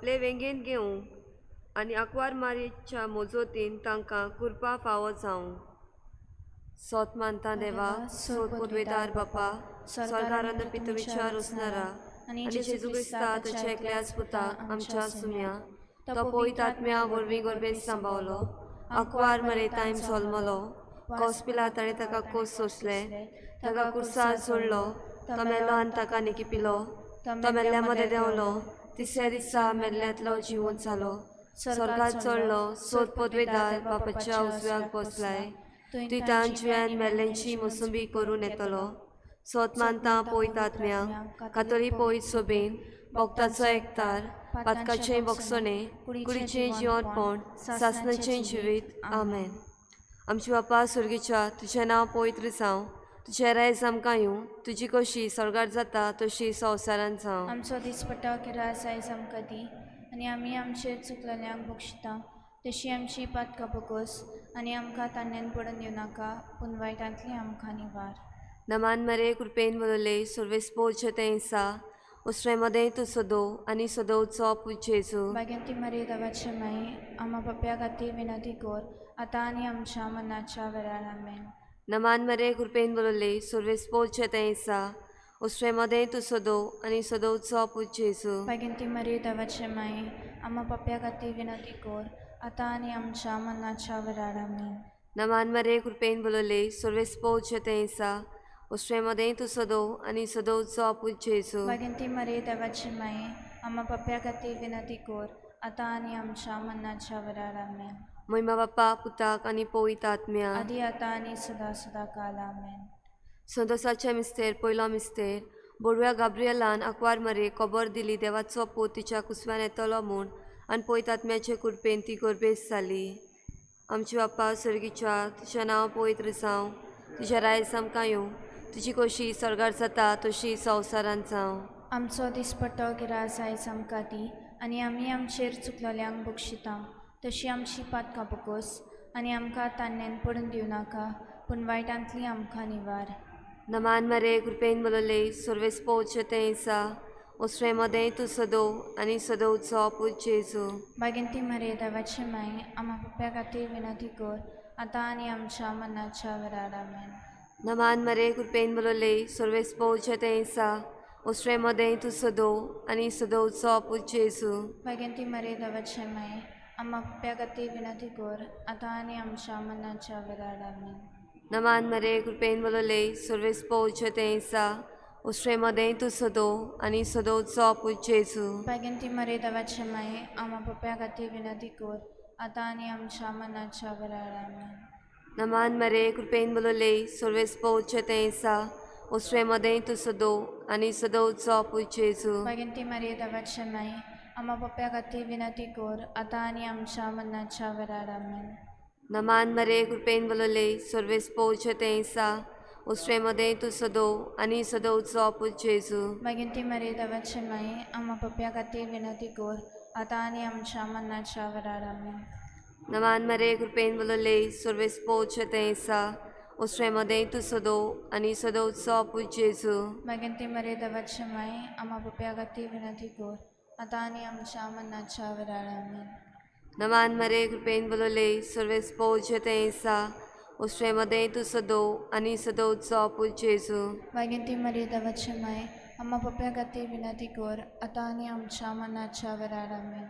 आपले वेंगेन घेवंक आनी आंकवार मारयेच्या मोजोतीन तांकां कुरपा फावो जावं. सोत मानता देवा, सोत पोदवेदार बापा, स्वर्गारांत पितो विचार उसनारा आनी जेजू क्रिस्ता ताच्या एकल्याच पुता आमच्या सुम्या तो पवित्र आत्म्या वरवीं गोरबेस सांबावलो, आंकवार मरेतायम जल्मलो, कोस पिला ताणें ताका कोस सोंसले, ताका कुर्सार सोडलो, तो मेलो आनी ताका निकिपिलो, तो मेल्ल्या मदें देंवलो, तिसऱ्या दिसा मेल्ल्यांतलो जिवंत जालो, स्वर्गात चडलो, सोत पोदवेदार बापाच्या उजव्याक बसलाय, ती तांचव्यान मेल्ल्यांची मोसुंबी करून येतलो. सोत मानता पवित्र आत्म्यांक, कातोली पवित्र सोबीन, भक्ताचो एकतार, पातकाचें भोगसणे, कुडीचें जिवंतपण, सासणाचें जिवीत. आमेन. आमचे बापा सुर्गीच्या, तुजें नांव पवित्र जावं, तुजें रायज आमकां येवं, तुजी कशी स्वर्गार जाता तशी संवसारांत जावं. आमचो दिसपट्टो किरास आयज आमकां दी, आनी आमी आमचेर चुकलेल्यांक बक्षिता, तशी आमची पातकां बगोस, आनी आमकां तान्नेन पडून दिवनाका, पूण वायटांतली आमकां निवार. नमान मरे कृपेन वलोले सर्वेस्पोचे तेंसा, उसरे मदें तूं सदो आनी सदोवचो पूज जेजू. भाग्यवंती मरे देवाचे माये, आम्हा पाप्या खातीर विनंती कर, आतां आनी आमच्या मरणाच्या वेळार. आमेन. नमान मरे कृपेन वलोले सर्वेस्पोचे तेंसा, उसरे मदें तूं सदो आनी सदोवचो पूज जेजू. भाग्यवंती मरे देवाचे माये, आम्हा पाप्या खातीर विनंती कर, आतां आनी आमच्या मरणाच्या वेळार. आमेन. नमान मरे कृपेन वलोले सर्वेस्पोचे तेंसा, उसरे मदें तूं सदो आनी सदोवचो पूज जेजू. भाग्यवंती मरे देवाचे माये, आम्हा पाप्या खातीर विनंती कर, आतां आनी आमच्या मरणाच्या वेळार. आमेन. महिमा बापा पुताक आनी पवित्र आत्म्या, आदी आतां आनी सदां सदां काल. आमेन. संतोसाचे मिस्तेर पयलो मिस्तेर, बोडव्या गाब्रियलान आंकवार मरे खबर दिली देवाचो पूत तिच्या कुसव्यान येतलो म्हूण, आनी पवित्र आत्म्याचे कृपेन ती गोरबेस जाली. आमचे बापा सुर्गीच्या, तुजें नांव पवित्र जावं, तुजें रायज आमकां येवं, तुजी कशी स्वर्गार जाता तशी संवसारांत जावं. आमचो दिसपट्टो गिरास आयज आमकां दी, आनी आमी आमचेर चुकलेल्यांक बक्षिता, तशी आमची पातकां बगोस, आनी आमकां तान्नेन पडून दिवनाका, पूण वायटांतली आमकां निवार. नमान मरे कृपेन वलोले सर्वेस्पोचे तेंसा, उसरे मदें तूं सदो आनी सदोवचो पूज जेजू. भाग्यवंती मरे देवाचे माये, आम्हा पाप्या खातीर विनंती कर, आतां आनी आमच्या मरणाच्या वेळार. आमेन. नमान मरे कृपेन वलोले सर्वेस्पोचे तेंसा, उसरे मदें तूं सदो आनी सदोवचो पूज जेजू. भाग्यवंती मरे देवाचे माये, आम्हा पाप्या खातीर विनंती कर, आतां आनी आमच्या मरणाच्या वेळार. आमेन. नमान मरे कृपेन वलोले सर्वेस्पोचे तेंसा, उसरे मदें तूं सदो आनी सदोवचो पूज जेजू. भाग्यवंती मरे देवाचे माये, आम्हा पाप्या खातीर विनंती कर, आतां आनी आमच्या मरणाच्या वेळार. आमेन. नमान मरे कृपेन वलोले सर्वेस्पोचे तेंसा, उसरे मदें तूं सदो आनी सदोवचो पूज जेजू. भाग्यवंती मरे देवाचे माये, आम्हा पाप्या खातीर विनंती कर, आतां आनी आमच्या मरणाच्या वेळार. आमेन. नमान मरे कृपेन वलोले सर्वेस्पोचे तेंसा, उसरे मदें तूं सदो आनी सदोवचो पूज जेजू. भाग्यवंती मरे देवाचे माये, आम्हा पाप्या खातीर विनंती कर, आतां आनी आमच्या मरणाच्या वेळार. आमेन. नमान मरे कृपेन वलोले सर्वेस्पोचे तेंसा, उसरे मदें तूं सदो आनी सदोवचो पूज जेजू. भाग्यवंती मरे देवाचे माये, आम्हा पाप्या खातीर विनंती कर, आतां आनी आमच्या मरणाच्या वेळार. आमेन. नमान मरे कृपेन वलोले सर्वेस्पोचे तेंसा, उसरे मदें तूं सदो आनी सदोवचो पूज जेजू. भाग्यवंती मरे देवाचे माये, आम्हा पाप्या खातीर विनंती कर, आतां आनी आमच्या मरणाच्या वेळार. आमेन.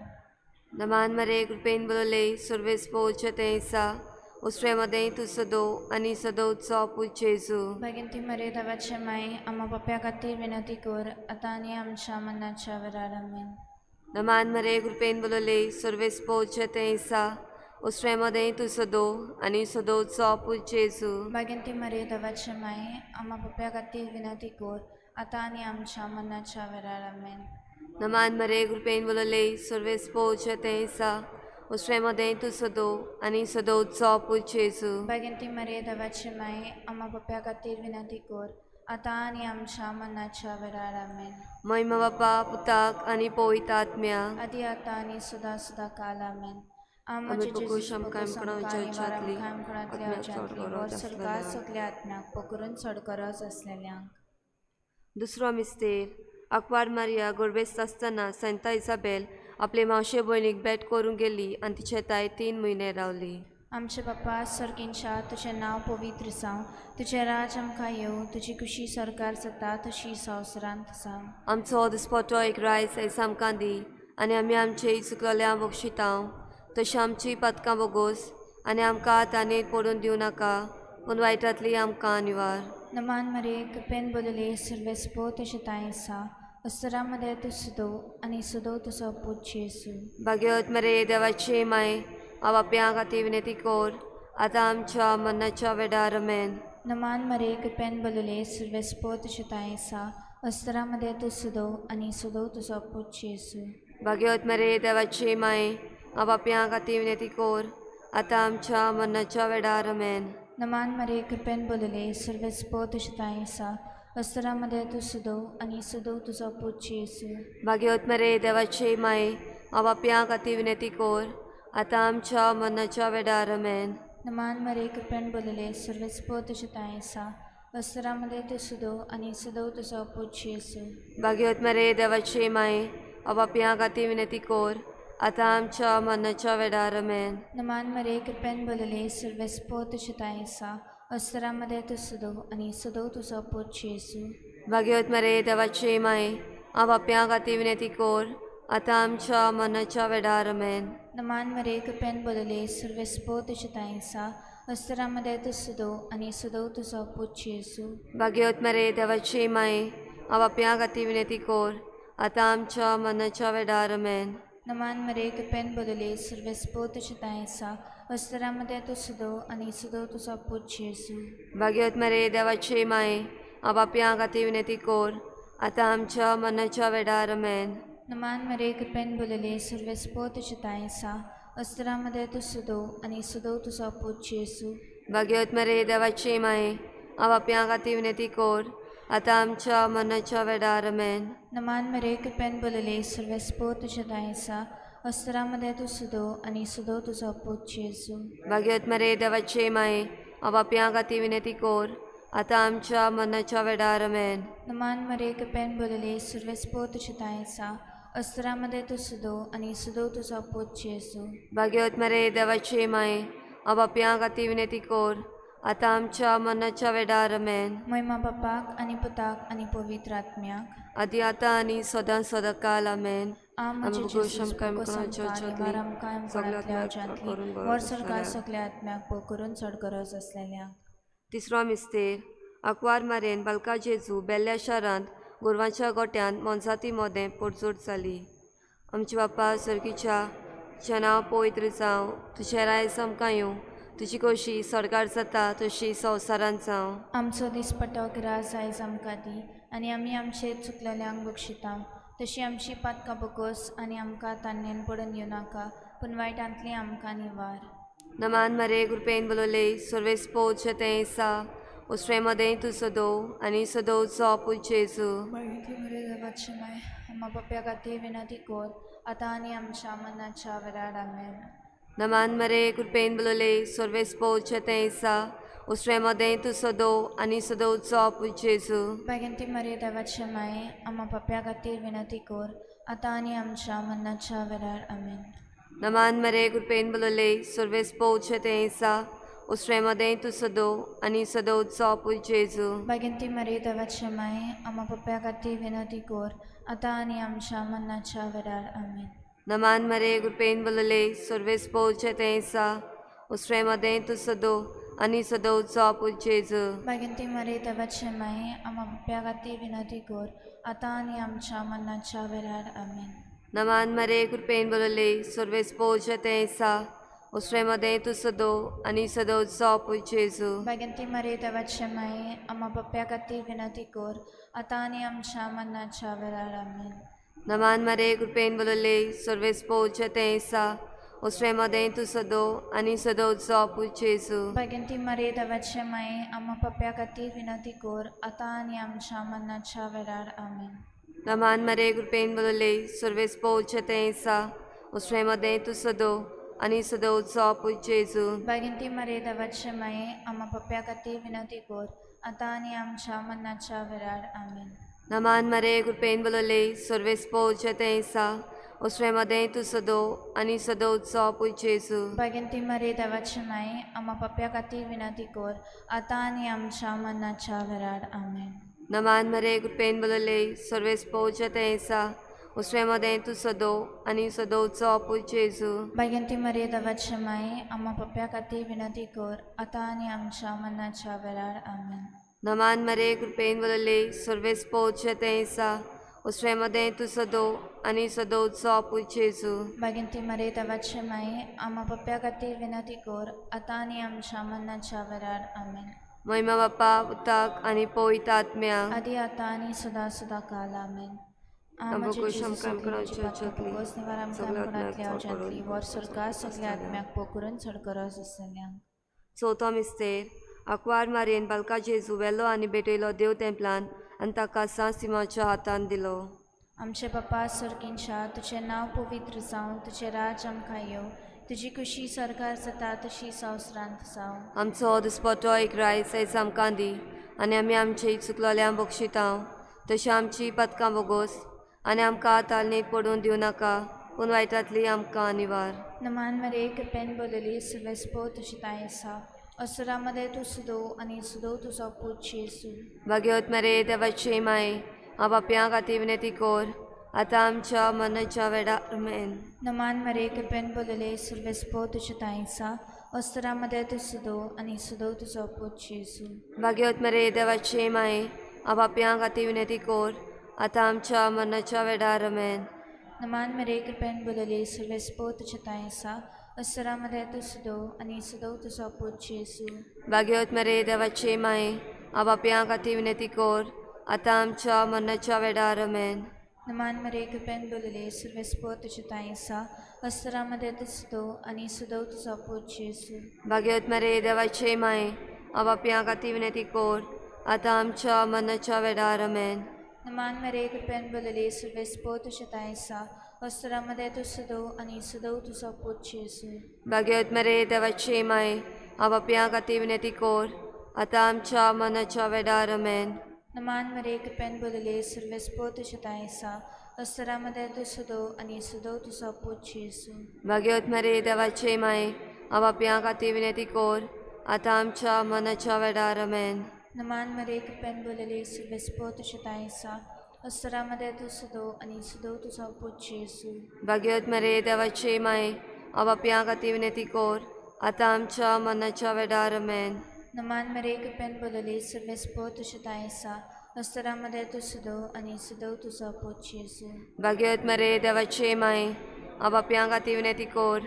नमान मरे कृपेन वलोले सर्वेस्पोचे तेंसा, उसरे मदें तूं सदो आनी सदोवचो पूज जेजू. भाग्यवंती मरे देवाचे माये, आम्हा पाप्या खातीर विनंती कर, आतां आनी आमच्या मरणाच्या वेळार. आमेन. नमान मरे कृपेन वलोले सर्वेस्पोचे तेंसा, उसरे मदें तूं सदो आनी सदोवचो पूज जेजू. भाग्यवंती मरे देवाचे माये, आम्हा पाप्या खातीर विनंती कर, आतां आनी आमच्या मरणाच्या वेळार. आमेन. नमान मरे कृपेन वलोले सर्वेस्पोचे तेंसा, उसरे मदें तूं सदो आनी सदोवचो पूज जेजू. भाग्यवंती मरे देवाचे माये, आम्हा पाप्या खातीर विनंती कर, आतां आनी आमच्या मरणाच्या वेळार. आमेन. महिमा बापा पुताक आनी पवित्र आत्म्या, आदी आतां आनी सदां सदां काल. आमेन. आमी पकुश आमकां सगल्या आत्म्याक पकरून चड गरज असलेल्यांक. दुसरो मिस्तेर आंकवार मारिया गोरबेस्त आसतना संता इसाबेल आपले मावशे भयणीक भेट करूंक गेली आनी तिचे ताय 3 म्हयने रावली. आमचे बाप्पा सर्गींच्या तुझें नांव पवित्र जावं, तुझें राज आमकां येवं, तुजी कुशी सरकार जाता तशी संवसारांत जावं. आमचो दिसपटो एक रायज आयज आमकां दी आनी आमी आमचे चुकलेल्या बक्षितांव तशी आमची पदकां बोगोस आनी आमकां तानेत पडून दिवं नाका पूण वायटांतली आमकां निवार. नमान मरे कृपेन बोलले सर्वेस्पो तुझे ताय आसा, अस्तरामध्ये तू सुदो आनी सुदो तुजो पूत जेसू. भाग्यवत मरे देवाची माय आवाप्यां खातीर विनंती कोर आतां आमच्या मरणाच्या वेळार आमेन. नमान मरे कृपेन बोलले सर्वेस्पो तुझे ताय आसा, अस्तरामध्ये तू सुदो आनी सुदो तुजो पूत जेसू. भाग्यवत मरे देवाची माय आवाप्यां खातीर विनंती कोर आतां आमच्या मरणाच्या वेळार आमेन. नमान मरे कृपेन बोलले सर्वेस्पो तुझे ताय आसा, अस्तरामध्ये तू सुदो आनी सुदो तुजो पूत जेसू. भाग्यवत मरे देवाची माय आवाप्यां खातीर विनंती कोर आतां आमच्या मरणाच्या वेळार आमेन. नमान मरे कृपेन बोलले सर्वेस्पो तुझे ताय आसा, अस्तरामध्ये तू सुदो आनी सुदो तुजो पूत जेसू. भाग्यवत मरे देवाची माय आवाप्यां खातीर विनंती कोर आतां आमच्या मरणाच्या वेळार आमेन. नमान मरे कृपेन बोलले सर्वेस्पो तुझे ताय आसा, अस्तरामध्ये तू सुदो आनी सुदो तुजो पूत जेसू. भाग्यवत मरे देवाची माय आवाप्यां खातीर विनंती कोर आतां आमच्या मरणाच्या वेळार आमेन. नमान मरे कृपेन बोलले सर्वेस्पो तुझे ताय आसा, अस्तरामध्ये तू सुदो आनी सुदो तुजो पूत जेसू. भाग्यवत मरे देवाची माय आवाप्यां खातीर विनंती कोर आतां आमच्या मरणाच्या वेळार आमेन. नमान मरे कृपेन बोलले सर्वेस्पो तुझे ताय आसा, अस्तरामध्ये तू सुदो आनी सुदो तुजो पूत जेसू. भाग्यवत मरे देवाची माय आवाप्यां खातीर विनंती कोर आतां आमच्या मरणाच्या वेळार आमेन. नमान मरे कृपेन बोलले सर्वेस्पो तुझे ताय आसा, अस्तरामध्ये तू सुदो आनी सुदो तुजो पूत जेसू. भाग्यवत मरे देवाची माय आवाप्यां खातीर विनंती कोर आतां आमच्या मरणाच्या वेळार आमेन. नमान मरे कृपेन बोलले सर्वेस्पो तुझे ताय आसा, अस्तरामध्ये तू सुदो आनी सुदो तुजो पूत जेसू. भाग्यवत मरे देवाची माय आवाप्यां खातीर विनंती कोर आतां आमच्या मरणाच्या वेळार आमेन. नमान मरे कृपेन बोलले सर्वेस्पो तुझे ताय आसा, अस्तरामध्ये तू सुदो आनी सुदो तुजो पूत जेसू. भाग्यवत मरे देवाची माय आवाप्यां खातीर विनंती कोर आतां आमच्या मरणाच्या वेळार आमेन. महिमा बापाक आनी पुताक आनी पवित्र आत्म्याक, आदी आतां आनी सदां सदांकाल आमेन. करून चड गरज असलेल्या. तिसरो मिस्तेर आंकवार मारेन बालका जेजू बेल्ल्या शारांत गोरवांच्या गोट्यान मोनजाती मोदें पोटजोड जाली. आमचे बापा सर्गीच्या तुजें नांव पवित्र जावं, तुजें रायज आमकां येवं, तुजी खोशी सरकार जाता तशी संवसारांत जावं. आमचो दिसपटो गिरास आयज आमकां दी आनी आमी आमचेर चुकलेल्यांक बक्षिता तशी आमची पातकां बोगोस आनी आमकां तान्नेन पडून येवं नाका पूण वायटांतली आमकां निवार. नमान मरे कृपेन बोलले सर्वेस्पो तें आसा, उसरे मदें तूं सदो आनी सदोचो पूत जेजू. देवाची माय आम्हा पप्प्या खातीर विनंती कोर आतां आनी आमच्या मरणाच्या वेळार आमेन. नमान मरे कृपेन बोलले सर्वेस्पो तें आसा, उसरे मदें तूं सदो आनी सदोचो पूत जेजू. बेगिनती मरे देवाची माय आम्हा पप्प्या खातीर विनंती कोर आतां आनी आमच्या मरणाच्या वेळार आमेन. नमान मरे कृपेन बोलले सर्वेस्पो तें आसा, उसरे मदें तूं सदो आनी सदोचो पूत जेजू. बेगिनती मरे देवाची माय आम्हा पप्प्या खातीर विनंती कोर आतां आनी आमच्या मरणाच्या वेळार आमेन. नमान मरे कृपेन बोलले सर्वेस्पो तें आसा, उसरे मदें तूं सदो आनी सदोचो पूत जेजू. बेगिनती मरे देवाची माय आम्हा पप्प्या खातीर विनंती कोर आतां आनी आमच्या मरणाच्या वेळार आमेन. नमान मरे कृपेन बोलले सर्वेस्पो तें आसा, उसरे मदें तूं सदो आनी सदोचो पूत जेजू. बेगिनती मरे देवाची माय आम्हा पप्प्या खातीर विनंती कोर आतां आनी आमच्या मरणाच्या वेळार आमेन. नमान मरे कृपेन बोलले सर्वेस्पो तें आसा, उसरे मदें तूं सदो आनी सदोचो पूत जेजू. बेगिनती मरे देवाची माय आम्हा पप्प्या खातीर विनंती कोर आतां आनी आमच्या मरणाच्या वेळार आमेन. नमान मरे कृपेन बोलले सर्वेस्पो तें आसा, उसरे मदें तूं सदो आनी सदोचो पूत जेजू. बेगिनती मरे देवाची माय आम्हा पप्प्या खातीर विनंती कोर आतां आनी आमच्या मरणाच्या वेळार आमेन. नमान मरे कृपेन बोलले सर्वेस्पो तें आसा, उसरे मध्ये तू सदो आणि सदोचा पुज जेजू भगवंती मरे देवाची माय आम्हा पप्प्या खातीर विनंती कर आता आणि आमच्या मरणाच्या वेळार आमेन. नमान मरे कृपेन बोलले सर्वेस पोचते ऐसा उसरे मध्ये तू सदो आणि सदोचा पुज जेजू भगवंती मरे देवाची माय आम्हा पप्प्या खातीर विनंती कर आता आणि आमच्या मरणाच्या वेळार आमेन. नमान मरे कृपेन बोलले सर्वेस पोचते ऐसा उसरे मध्ये तू सदो आणि सदोचा पुज जेजू भगवंती मरे देवाची माय आम्हा पप्प्या खातीर विनंती कर आता आणि आमच्या मरणाच्या वेळार आमेन. महिमा बाप्पा उताक आणि पवित्र आत्म्या आदी आता आणि सदा सदा काल आमेन. आमकां शमकाम करावचें वर सरकार सगळ्या आत्म्याक पोकरून सडकरस असलेल्यांक. चवथो मिस्तेर आकवार मारयेन बालका जेजू वेलो आनी बेटयलो देव तेंपलान आनी ताका सांस सिमाच्या हातान दिलो. आमचे बापा सर्गींच्या तुझें नांव पवित्र जावं, तुझें राज आमकां येवं, तुजी खुशी सरकार जाता तशी संवसारांत जावं. आमचो दिसपटो एक रायस आयज आमकां दी आनी आमी आमची चुकलोल्यांक बक्षितांव तशी आमची पदकां बोगोस आनी आमकां तालनीत पडून दिवं नाका पूण वायटांतली आमकां निवार. नमान मरे कृपेन बोलली सुवेस्पो तुझी ताय आसा असुरामध्ये तू सुदो आणि सुदो तुजो पूत जेजू. भाग्यवत मरे देवाची माय हांव बापयां खातीर विनंती कर आतां आमच्या मरणाच्या वेळार आमेन. नमान मरे कृपेन बोलले सुवेस्पो तुझी ताय आसा असुरामध्ये तू सुदो आणि सुदो तुजो पूत जेजू. भाग्यवत मरे देवाची माय हांव बापयां खातीर विनंती कर आतां आमच्या मरणाच्या वेळार आमेन. नमान मरे कृपेन बोलले सुवेस्पो तुझी ताय आसा असुरामध्ये तू सुदो आणि सुदो तुजो पूत जेजू. भाग्यवत मरे देवाची माय हांव बापयां खातीर विनंती कर आतां आमच्या मरणाच्या वेळार आमेन. नमान मरे कृपेन बोलले सुवेस्पो तुझी ताय आसा असुरामध्ये तू सुदो आणि सुदो तुजो पूत जेजू. भाग्यवत मरे देवाची माय हांव बापयां खातीर विनंती कर आतां आमच्या मरणाच्या वेळार आमेन. नमान मरे कृपेन बोलले सुवेस्पो तुझी ताय आसा असुरामध्ये तू सुदो आणि सुदो तुजो पूत जेजू. भाग्यवत मरे देवाची माय हांव बापयां खातीर विनंती कर आतां आमच्या मरणाच्या वेळार आमेन. नमान मरे कृपेन बोलले सुवेस्पो तुझी ताय आसा असुरामध्ये तू सुदो आणि सुदो तुजो पूत जेजू. भाग्यवत मरे देवाची माय हांव बापयां खातीर विनंती कर आतां आमच्या मरणाच्या वेळार आमेन. नमान मरे कृपेन बोलले सुवेस्पो तुझी ताय आसा असुरामध्ये तू सुदो आणि सुदो तुजो पूत जेजू. भाग्यवत मरे देवाची माय हांव बापयां खातीर विनंती कर आतां आमच्या मरणाच्या वेळार आमेन. नमान मरे कृपेन बोलले सुवेस्पो तुझी ताय आसा असुरामध्ये तू सुदो आणि सुदो तुजो पूत जेजू. भाग्यवत मरे देवाची माय हांव बापयां खातीर विनंती कर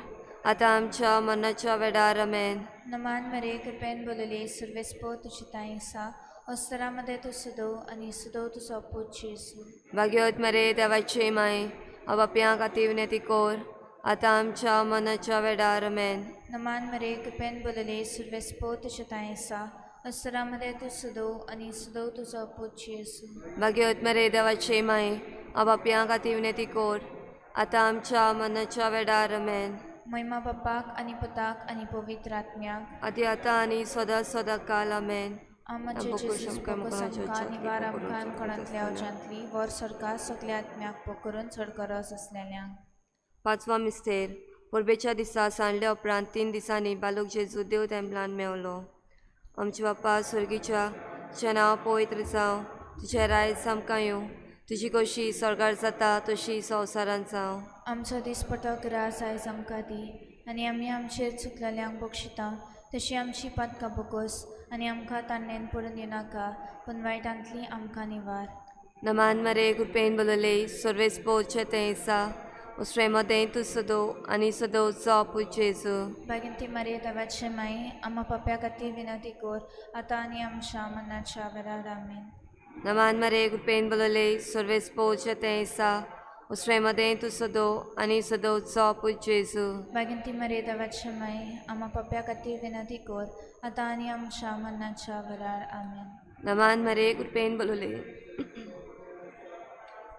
आतां आमच्या मरणाच्या वेळार आमेन. नमान मरे कृपेन बोलले सुवेस्पो तुझी ताय आसा असुरामध्ये तू सुदो आणि सुदो तुजो पूत जेजू. भाग्यवत मरे देवाची माय हांव बापयां खातीर विनंती कर आतां आमच्या मरणाच्या वेळार आमेन. नमान मरे कृपेन बोलले सुवेस्पो तुझी ताय आसा असुरामध्ये तू सुदो आणि सुदो तुजो पूत जेजू. भाग्यवत मरे देवाची माय हांव बापयां खातीर विनंती कर आतां आमच्या मरणाच्या वेळार आमेन. महिमा बापाक आणि पुताक आणि पवित्र आत्म्याक आदी आतां आनी सदां सदां काल आमेन. आमचे जेजूस बाबा आमकां निवार आमकां कोणांतल्या अवजांतली वर सरकार सगळ्या आत्म्याक पोकरून चडकरस असलेल्यांक. पांचवा मिस्तेर परबेच्या दिसा सांडल्या उपरांत 3 दिसांनी बालक जेजू देव तेंपलान मेवलो. आमचे बापा स्वर्गीच्या तुजें नांव पवित्र जावं, तुजें रायज आमकां येवं, तुजी कशी सरकार जाता तशी संवसारांत जावं. आमचो दिसपटो गिरास आयज आमकां दी आनी आमी आमचेर चुकलेल्यांक बक्षिता तशी आमची पातकां बोगोस आनी आमकां तान्नेन पडून दिनाका पूण वायटांतली आमकां निवार. नमान मरे कृपेन बोलले सर्वेस पोवचे तें आसा उसरे मदें तूं सदो आनी सदोवचो पूत जेजू. भगवंती मरे देवाचे माय आम्हा पप्प्या खातीर विनंती कर आतां आनी आमच्या मरणाच्या वेळार आमेन. नमान मरे कृपेन बोलले सर्वेस पोवचे तें आसा उसरे मदें तूं सदो आनी सदोवचो पूत जेजू. भगवंती मरे देवाचे माय आम्हा पप्प्या खातीर विनंती कर आतां आनी आमच्या मरणाच्या वेळार आमेन. नमान मरे कृपेन बोलले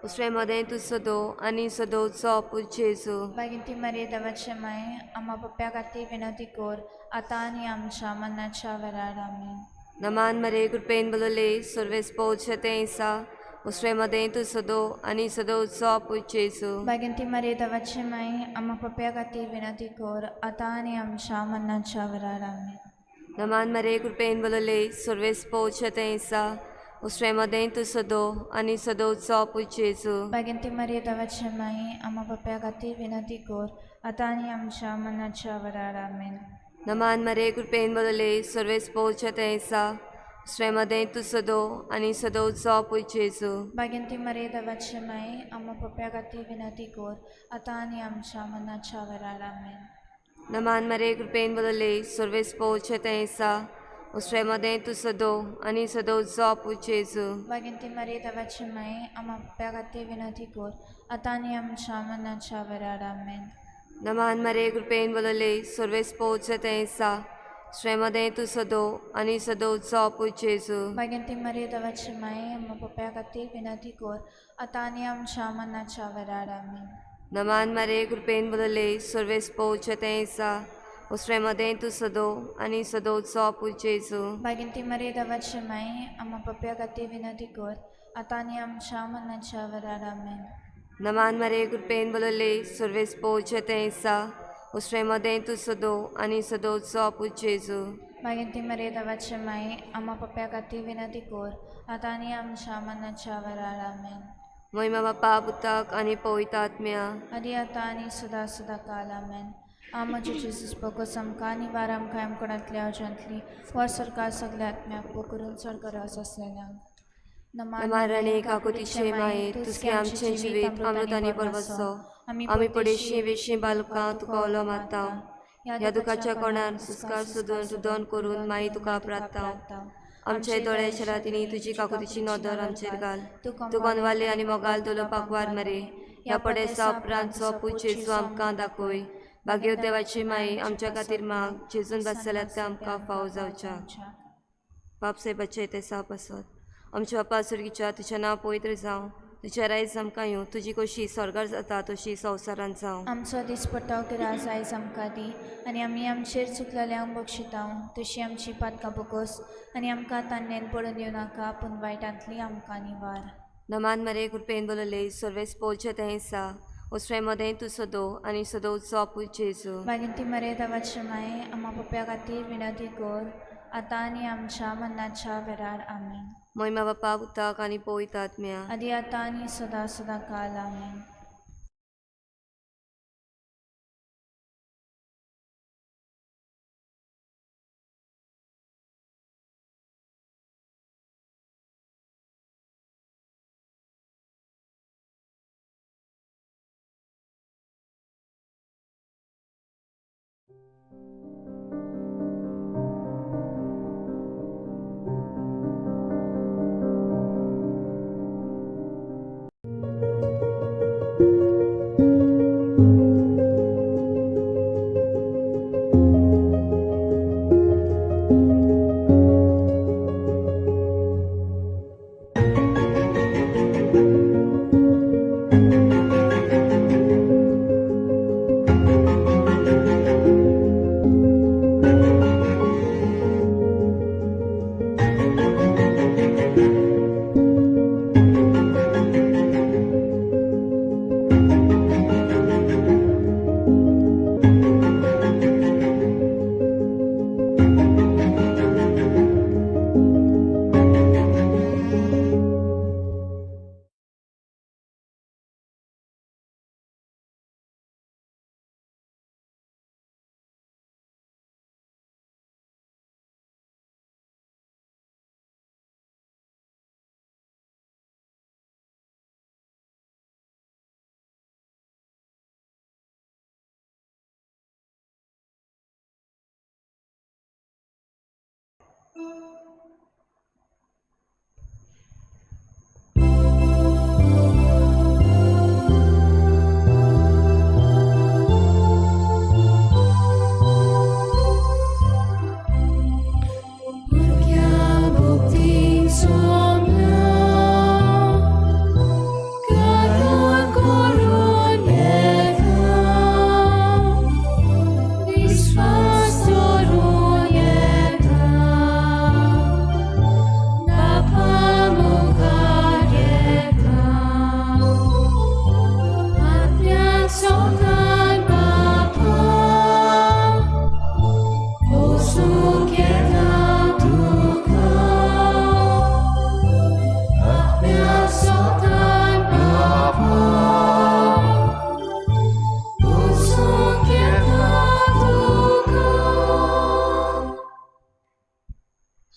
उसरे मदें तूं सदो आनी सदोवचो पूत जेजू. भगवंती मरे देवाचे माय आम्हा पप्प्या खातीर विनंती कर आतां आनी आमच्या मरणाच्या वेळार आमेन. नमान मरे कृपेन बोलले सर्वेस पोवचे तें आसा usfremade tu sado ani sado utsapu Jesu. Baginti Maria Davache Mai, Amma Papia Gati Vinati Kor, Atani Amsha Manna Chavararame. Naman Maria Kurpen Valale, Surves Pochatesa, usfremade tu sado ani sado utsapu Jesu. Baginti Maria Davache Mai, Amma Papia Gati Vinati Kor, Atani Amsha Manna Chavararame. Naman Maria Kurpen Valale, Surves Pochatesa, usfremade tu sado ani sado utsapu Jesu. Baginti Maria Davache Mai, Amma Papia Gati Vinati Kor, Atani Amsha Manna Chavararame. Naman Maria Kurpen Valale, Surves Pochatesa, usfremade tu sado ani sado utsapu Jesu. Baginti Maria Davache Mai, Amma Papia Gati Vinati Kor, Atani Amsha Manna Chavararame. Naman Maria Kurpen Valale, Surves Pochatesa, usfremade tu sado ani sado utsapu Jesu. Baginti Maria Davache Mai, Amma Papia Gati Vinati Kor, Atani Amsha Manna Chavararame. Naman Maria Kurpen Valale, Surves Pochatesa, usfremade tu sado ani sado utsapu Jesu. Baginti Maria Davache Mai, Amma Papia Gati Vinati Kor, Atani Amsha Manna Chavararame. Naman Maria Kurpen Valale, Surves Pochatesa, usfremade tu sado ani sado utsapu Jesu. Baginti Maria Davache Mai, Amma Papia Gati Vinati Kor, Atani Amsha Manna Chavararame. महिमा बापा पुत्रक आणि पवित्र आत्म्या Adi Atani Suda Suda Kalamen. Amma Jesus Boko Samkani Varam Kayam Konatlia Gently, for Sarka Saglatmia Pokurun Sarkaras Aslenang. नमारणे काकुतीचे माये तुझके आमचे जीवित अमृताने परवसो आम्ही पडेशी वेशी बालका तुका ओलो माता या दुखाच्या कोणार सुस्कार सुदून रुदन करून माई तुका प्रार्थना आमचे दोळे शरातीनी तुझी काकुतीची नदर आमचेर घाल तू कोणवाले आणि मोगाल तुलो पाकवार मरे या पडेसा उपरांतचो पुजेचो आमकां दाखोय भाग्य देवाची माई आमच्या खातीर माग जेजून बसल्यात ते आमकां फावो जावच्या बाप साहेबाचे ते साप आसत आमचे बापा सुर्गीच्या तुझें नांव पवित्र जावं तुझें रायज आमकां येवं तुजी कशी स्वर्गार जाता तशी संवसारांत जावं आमचो दीस पडटा किरास आयज आमकां दी आनी आमी आमचेर चुकलेल्यांक बक्षिता तशी आमची पातकां बकोस आनी आमकां तान्नेन पडून दिवं नाका पूण वायटांतली आमकां निवार नमान मरे कृपेन बोलले सर्वेस पोचे तेंसा उसफ्रेमदें तू सदो आनी सदो चोपू जेजू बागिंती मरे देवाचे माये आम्हा पप्या खातीर विनंती कर आतां आनी आमच्या मरणाच्या वेळार आमेन महिमा बापा उताक आनी पवित्र आत्म्या आदी आतां आनी सदा सदा काल आमेन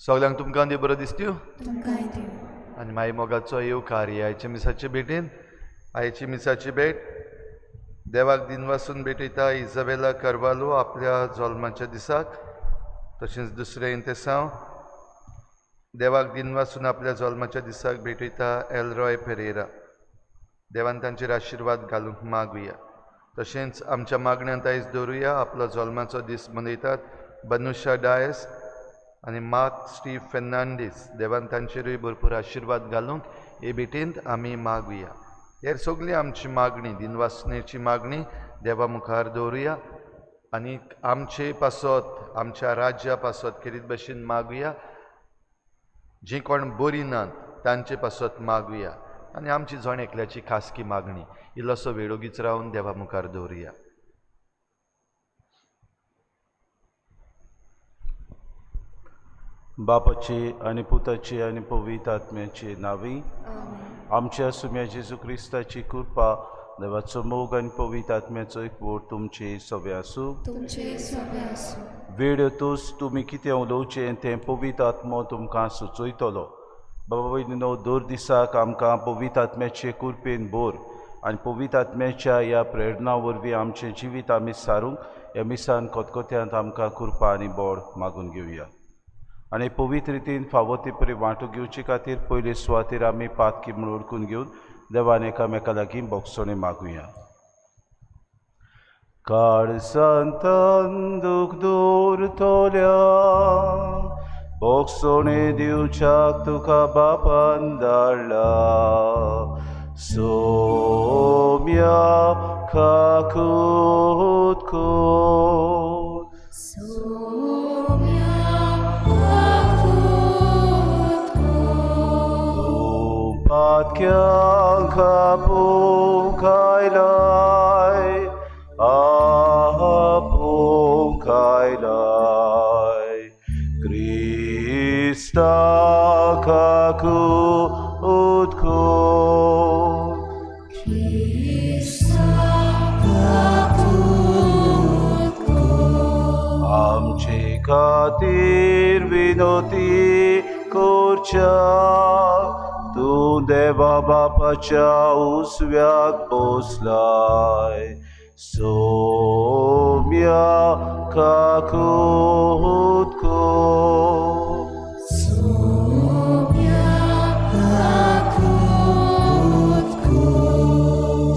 सगल्यांक तुमकां दी बरो दिसत्यो तुमकां दिवं. आनी मागीर मोगाचो येवकार आयच्या मिसाचे भेटेन. आयची मिसाची भेट देवाक दिनवासून भेटयता इजाबेला कार्वालो आपल्या जल्माच्या दिसाक. तशेंच दुसरें इंतेसांव देवाक दिनवासून आपल्या जल्माच्या दिसाक भेटयता एलरॉय पेरेरा. देवान तांचेर आशिर्वाद घालूंक मागुया. तशेंच आमच्या मागण्यांत आयज दवरुया. आपलो जल्माचो दीस मनयतात बनुशा डायस आनी मार्क स्टीव फेर्नांडीस. देवान तांचेरूय भरपूर आशिर्वाद घालूंक हे भेटेंत आमी मागुया. हेर सगळी आमची मागणी दिनवासनेची मागणी देवा मुखार दवरुया आनी आमचे पासत आमच्या राज्या पासत खेरीत भशेन मागुया. जी कोण बरी नात तांचे पासत मागुया आनी आमची जण एकल्याची खासगी मागणी इल्लोसो वेळोगीच रावन देवा मुखार दवरुया. बापाची आनी पुताची आनी पवित्र आत्म्याची नावी. आमच्या सुम्या जेजू क्रिस्ताची कृपा देवाचो मोग आनी पवित्र आत्म्याचो एकवट तुमचे सगळे आसूं. तुमचे सगळे आसूं. वेळ येतूच तुमी कितें उलोवचें तें पवित्र आत्मो तुमकां सुचयतलो. बाबा भयणीनो, दर दिसाक आमकां पवित्र आत्म्याचे कृपेन भर आनी पवित्र आत्म्याच्या ह्या प्रेरणा वरवीं आमचें जिवीत आमी सारूंक ह्या मिसान कोतकोत्यांत आमकां कृपा आनी बळ मागून घेवया. आनी पवित्र रितीन फावो ती परी वांटो घेवचे खातीर पयले सुवातेर आमी पातकी म्हूण ओळखून घेवन देवान एकामेका लागीं बोगसोणें मागुया. काळजांत दूख दवरतल्या बोगसोणें दिवच्याक तुका बापान धाडला. सोम्या काकूत कोर. पातक्यांक आपूंक आयलाय, आपूंक आयलाय. क्रिस्ताक आकूत कोर. आमचे खातीर विनोती करच्या तूं देवा बापाच्या उसव्याक बसलाय. सोम्या काकूत कोर.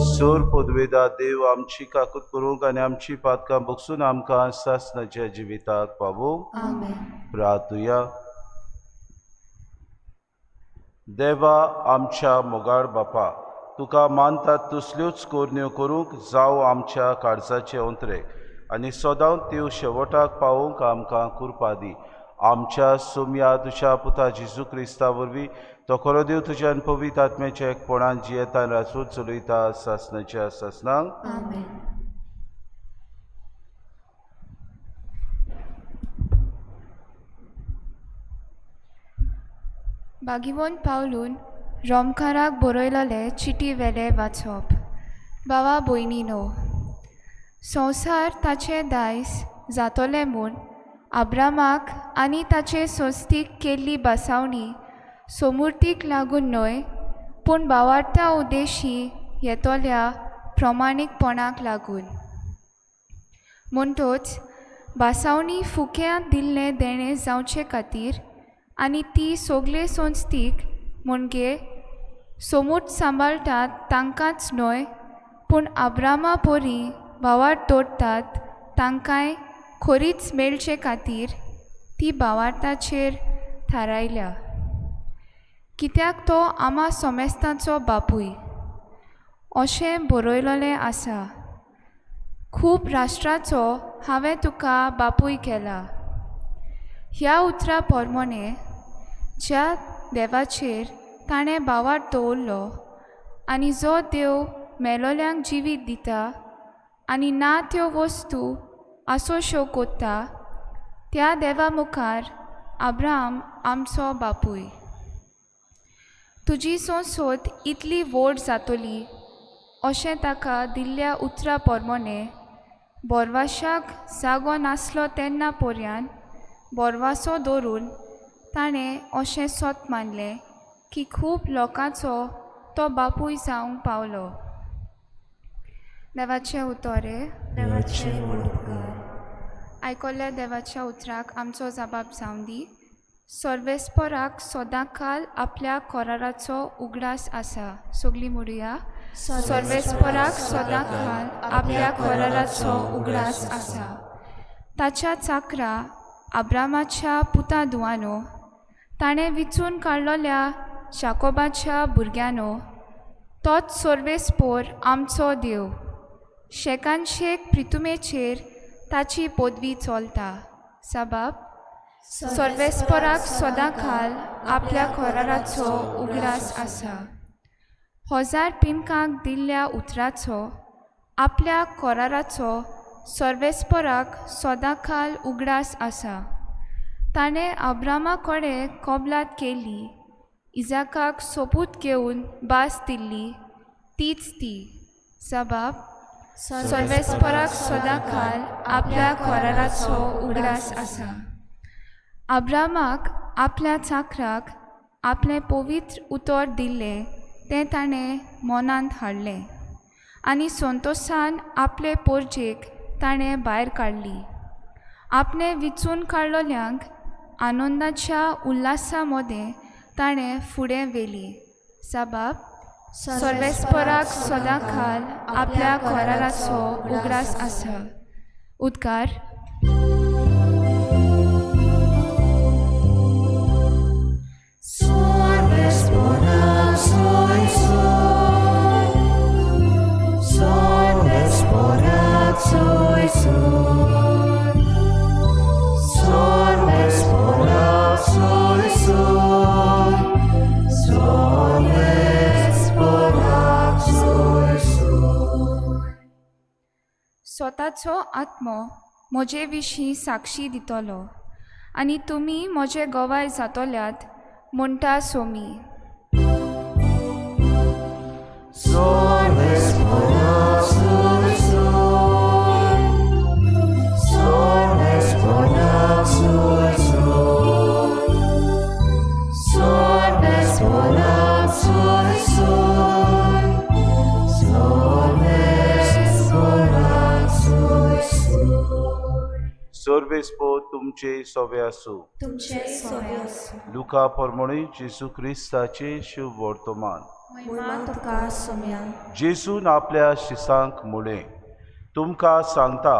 सोर पदवेदार देव आमची काकूत करूंक आनी आमची पातकां बगसून आमकां सासणाच्या जिविताक पावूंक प्रार्थुया. देवा आमच्या मोगाळ बापा, तुका मानतात तसल्योच कोरण्यो करूंक जावं आमच्या काळजाचे अंतरेक आनी सदांच त्यो शेवटाक पावोवंक आमकां कृपा दी. आमच्या सोम्या तुज्या पुता जेजू क्रिस्ता वरवीं तो खरो देव तुज्यान पवित्र आत्म्याच्या एकपणान जियेता आनी रासून चलयता सासणाच्या सासणांक. बागिवोन पावलून रोमकाराक बरयलेले चिटी वेले वाचप. बावा भयणीनो, संवसार ताचे दायज जातोले म्हूण आब्रामाक आनी ताचे सोस्तीक केल्ली बासावणी सोमुर्तीक लागून न्हय, पूण भावार्था उद्देशी येतोल्या प्रमाणीकपणाक लागून. म्हणटच बासावणी फुक्यांत दिल्लें देणें जावचे खातीर आनी ती सगळे संस्थीक म्हणजे सोमूट सांबाळटात तांकांच न्हय, पूण आब्रामा पोरी भावार्थ दवरतात तांकांय खरीच मेळचे खातीर ती भावार्थाचेर थारायल्या. कित्याक तो आमा सोमेस्तांचो बापूय. अशें बरयलोलें आसा, खूब राष्ट्राचो हांवें तुका बापूय केला. ह्या उतरा पोरमोणे ज्या देवाचेर ताणें भावार्थ दवरलो आनी जो देव मेलोल्यांक जिवीत दिता आनी ना त्यो वस्तू आसोश्यो कोत्ता, त्या देवा मुखार आब्राम आमचो बापूय. तुजी संसद इतली व्हड जातली अशें ताका दिल्ल्या उतरा पोरमोणे बोरवाशाक जागो नासलो तेन्ना पर्यान बोरवासो दवरून ताणें अशें सोत मानलें की खूब लोकांचो तो बापूय जावंक पावलो. देवाचे उतोरे. आयकोल्ल्या देवाच्या उतराक आमचो जबाब जावं दी. सर्वेस्पराक सदांकाल आपल्या कोराराचो उगडास आसा. सगळीं म्हणुया. सर्वेस्पराक सदांकाल आपल्या कोराराचो उगडास आसा. ताच्या चाकरा अब्रामाच्या पुता दुआनो, ताणें विचून काडलोल्या जाकोबाच्या भुरग्यानो, तोच सर्वेस्पोर आमचो देव. शेकांशेक प्रितुमेचेर ताची पदवी चलता. साबाब सर्वेस्पराक सदांकाल आपल्या कोराराचो उगडास आसा. हजार पिमकांक दिल्ल्या उतराचो आपल्या कोराराचो सर्वेस्पराक सदांकाल उगडास आसा. ताणें अब्रामा कडेन कबलात केली, इजाकाक सोपूत घेवन भास दिल्ली, तीच ती. साबाब सर्वेस्पराक सदांकाल आपल्या कोराराचो उगडास आसा. अब्रामाक आपल्या चाकराक आपलें पवित्र उतर दिल्लें तें ताणें मनांत हाडलें आनी संतोशान आपले पोरजेक ताणें भायर काडली. आपणे विचून काडलोल्यांक आनंदाच्या उल्हासा मदें ताणें फुडें व्हेली. साबाब सर्वेस्पराक सदांकाल आपल्या कोराराचो उगडास आसा. उद्गार. स्वताचो आत्मो म्हजे विशीं साक्षी दितलो आनी तुमी म्हजे गवाय जातोल्यात म्हणटा सोमी. सर्वेस्पो तुमचे सोवे आसूं. तुमचे सोवे आसूं. लुका परमणी जेसू क्रिस्ताचे शुभ वर्तमान. महिमा तुका सोम्या. जेसून आपल्या शिसांक म्हणलें, तुमकां सांगता,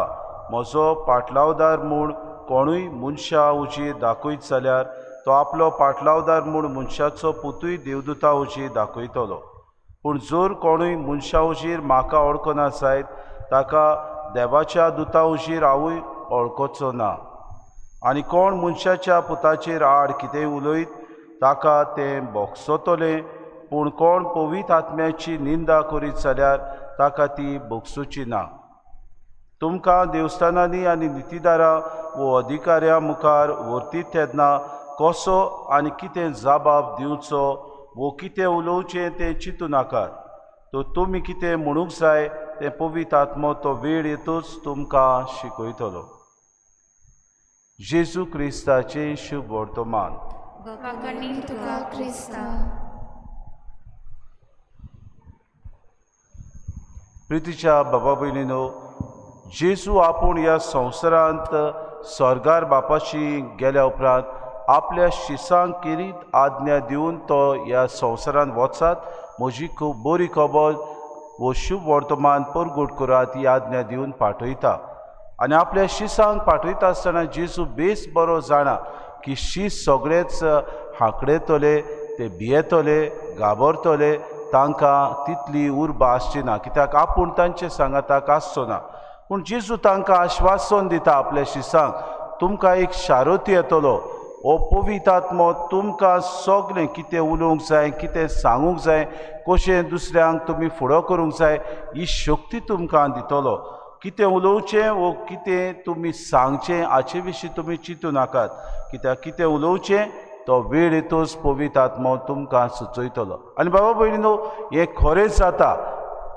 म्हजो पाटलावदार म्हूण कोणूय मनशा उजी दाखयत जाल्यार तो आपलो पाटलावदार म्हूण मनशाचो पुतूय देवदूता उजी दाखयतलो. पूण जर कोणूय मनशा उजीर म्हाका वळखना जायत ताका देवाच्या दुता उजीर हांवूय वळखोचो ना. आनी कोण मनशाच्या पुताचेर आड कितेंय उलयत ताका तें बोगसतलें, पूण कोण पवित्र आत्म्याची निंदा करीत जाल्यार ताका ती बोगसूची ना. तुमकां देवस्थानांनी आनी नितीदारां वो अधिकाऱ्यां मुखार व्हरतीत तेन्ना कसो आनी कितें जबाब दिवचो वो कितें उलोवचें तें चिंतू नाकात. तो तुमी कितें म्हणूंक जाय तें पवित्र आत्मो तो वेळ येतूच तुमकां शिकयतलो. जेजू क्रिस्ताचे शुभ वर्तमान. वाकणी तुका क्रिस्ता. प्रितीच्या बाबा भयणीनो, जेजू आपूण ह्या संवसारांत स्वर्गार बापाशी गेल्या उपरांत आपल्या शिसांक किरीत आज्ञा दिवन तो ह्या संवसारांत वचात, म्हजी खूब बरी खबर वो शुभ वर्तमान परगट करात ही आज्ञा दिवन पाठयता. आनी आपल्या शिसांक पाठयता आसतना जेजू बेस बरो जाणा की शीस सगळेच हांकडेतले, ते भियेतले, घाबरतले, तांकां तितली उर्बा आसची ना, कित्याक आपूण तांचे सांगाताक आसचो ना. पूण जेजू तांकां आश्वासन दिता आपल्या शिसांक, तुमकां एक शारोती येतलो, हो पवित्र आत्मो तुमकां सगळें कितें उलोवंक जाय, कितें सांगूंक जाय, कशें दुसऱ्यांक तुमी फुडो करूंक जाय ही शक्ती तुमकां दितलो. कितें उलोवचें वो कितें तुमी सांगचें हाचे विशीं तुमी चिंतू नाकात, कित्याक कितें उलोवचें तो वेळ येतूच पवित्र आत्मो तुमकां सुचयतलो. आनी बाबा भयणीनो, हें खरेंच जाता.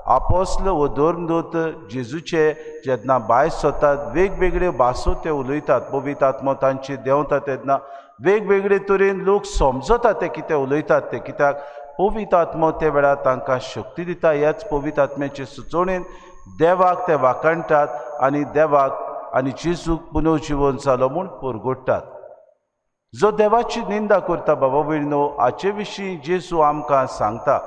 आपोसल वो दोन दोत जेजूचे जेन्ना भायर सरतात वेगवेगळ्यो भासो ते उलयतात, पवित्र आत्मो तांची देंवता तेन्ना वेगवेगळे तरेन लोक समजतात ते कितें उलयतात ते, कित्याक पवित्र आत्मो ते वेळार तांकां शक्ती दिता. ह्याच पवित्र आत्म्याचे सुचोवणेन देवाक ते वाकणटात आनी देवाक आनी जेजूक पुनर्जीवन जालो म्हूण परगडटात. जो देवाची निंदा करता बाबा भयणीनो, हाचे विशीं जेजू आमकां सांगता,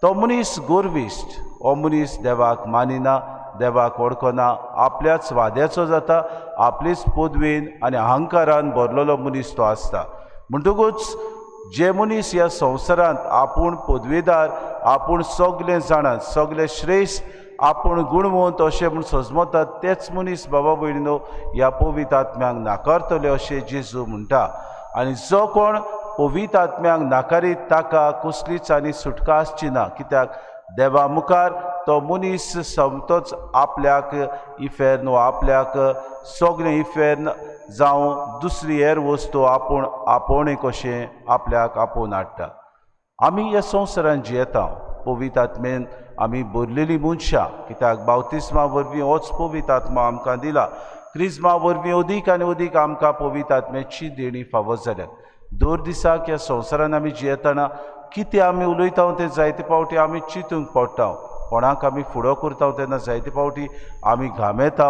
तो मनीस गोरविश्ट, हो मनीस देवाक मानिना, देवाक वळखना, आपल्याच वाद्याचो जाता, आपलीच पदवेन आनी अहंकारान भरलेलो मनीस तो आसता. म्हणटकूच जे मनीस ह्या संवसारांत आपूण पदवेदार, आपूण सगळें जाणात, सगळे श्रेश्ठ, आपूण गुणवंत अशें म्हूण सजमतात, तेच मनीस बाबा भयणीनो ह्या पवित्र आत्म्याक नाकारतले अशें जेजू म्हणटा. आनी जो कोण पवित्र आत्म्याक नाकारीत ताका कसलीच आनी सुटका आसची ना, कित्याक देवा मुखार तो मनीस समतोच आपल्याक इफेर न्हू, आपल्याक सगळें इफेर जावं दुसरी हेर वस्तू आपूण आपोवणे कशें आपल्याक आपोवन हाडटा. आमी ह्या संवसारांत जियेता पवित्र आत्मेन आमी भरलेलीं मनशां, कित्याक बावतिस्मा वरवीं होच पवित्र आत्मा आमकां दिला. क्रिस्मा वरवीं अदीक आनी अदीक आमकां पवित्र आत्म्याची देणी फावो जाल्यात. दर दिसाक ह्या संवसारान आमी जियेतना कितें आमी उलयता तें जायते फावटी आमी चिंतूंक पडटा. कोणाक आमी फुडो करता तेन्ना जायते फावटी आमी घामेता,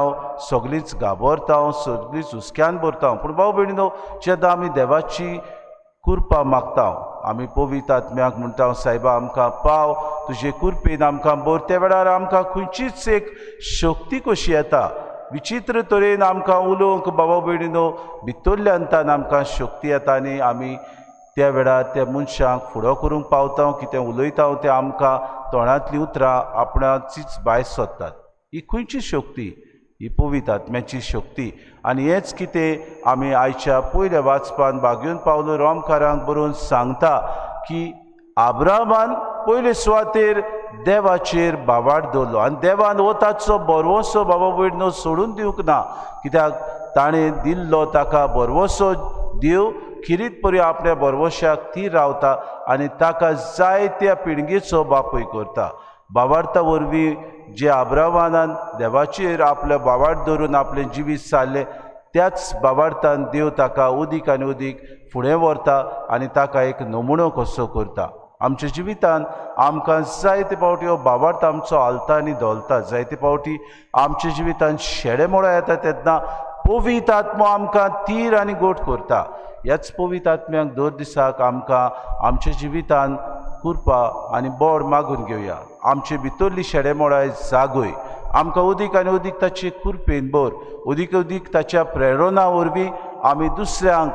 सगळींच घाबरता, सगळींच हुस्क्यान भरता. पूण भाव भयणीनो, जेन्ना आमी देवाची कृपा मागता, आमी पवित्र आत्म्याक म्हणटा, सायबा आमकां पाव तुजे कृपेन आमकां भर, त्या वेळार आमकां खंयचीच एक शक्ती कशी येता, विचित्र तरेन आमकां उलोवंक बाबा भयणीनो भितरल्यांतल्यान आमकां शक्ती येता आनी आमी त्या वेळार त्या मनशाक फुडो करूंक पावता. कितें उलयता तें आमकां तोंडांतलीं उतरां आपणाचीच भायर सरतात. ही खंयची शक्ती? ही पवित्र आत्म्याची शक्ती. आनी हेंच कितें आमी आयच्या पयल्या वाचपान बागेवन पावलो रोमकारांक बरोवन सांगता की आब्रामान पयले सुवातेर देवाचेर बाबाड दवरलो आनी देवान हो ताचो बरवसो बाबा भयणीनो सोडून दिवंक ना, कित्याक ताणें दिल्लो ताका बरवसो देव खिरीत परी आपल्या बरवश्याक ती रावता आनी ताका जाय त्या पिळगेचो बापूय करता. बाबार्था वरवीं जे आब्रामानान देवाचेर आपले बाबाड धरून आपलें जिवीत सारलें, त्याच बाबार्थान देव ताका उदीक आनी उदीक फुडें व्हरता आनी ताका एक नमुनो कसो करता. आमच्या जिवितान आमकां जायते फावटी हो बाबार्थ आमचो हालता आनी धोलता. जायते फावटी आमच्या जिवितान शेडे मोडो येता तेन्ना पवित्र आत्मो आमकां तीर आनी गोट करता. ह्याच पवित्र आत्म्याक दर दिसाक आमकां आमच्या जिवितान कृपा आनी बोड मागून घेवया. आमचे भितरली शेडेमोडाय जागोय आमकां उदीक आनी उदीक ताचे कृपेन भर, उदीक उदीक ताच्या प्रेरणा वरवीं आमी दुसऱ्यांक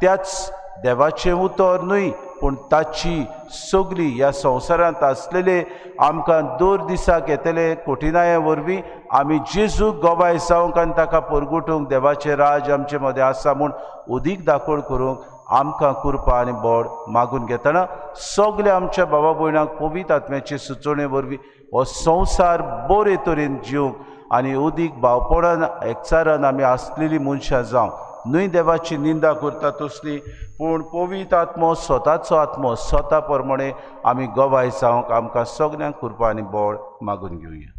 त्याच देवाचें उतर न्हय पूण ताची सगळी ह्या संवसारांत आसलेले आमकां दर दिसाक येतले कठिनाये वरवीं आमी जेजूक गोबाय जावंक आनी ताका परगटूंक देवाचें राज आमचे मदें आसा म्हूण उदीक दाखोवन करूंक आमकां कृपा आनी बोड मागून घेतना सगल्या आमच्या बाबा भयणांक पवित्र आत्म्याचे सुचोवणे वरवीं हो संवसार बरे तरेन जिवंक आनी उदीक भावपणान एकचारान आमी आसलेलीं मनशां जावं, न्हय देवाची निंदा करता तसली, पूण पवित्र आत्मो स्वताचो आत्मो स्वता प्रमाणे आमी गोबाय जावंक आमकां सगळ्यांक कृपा आनी बोड मागून घेवया.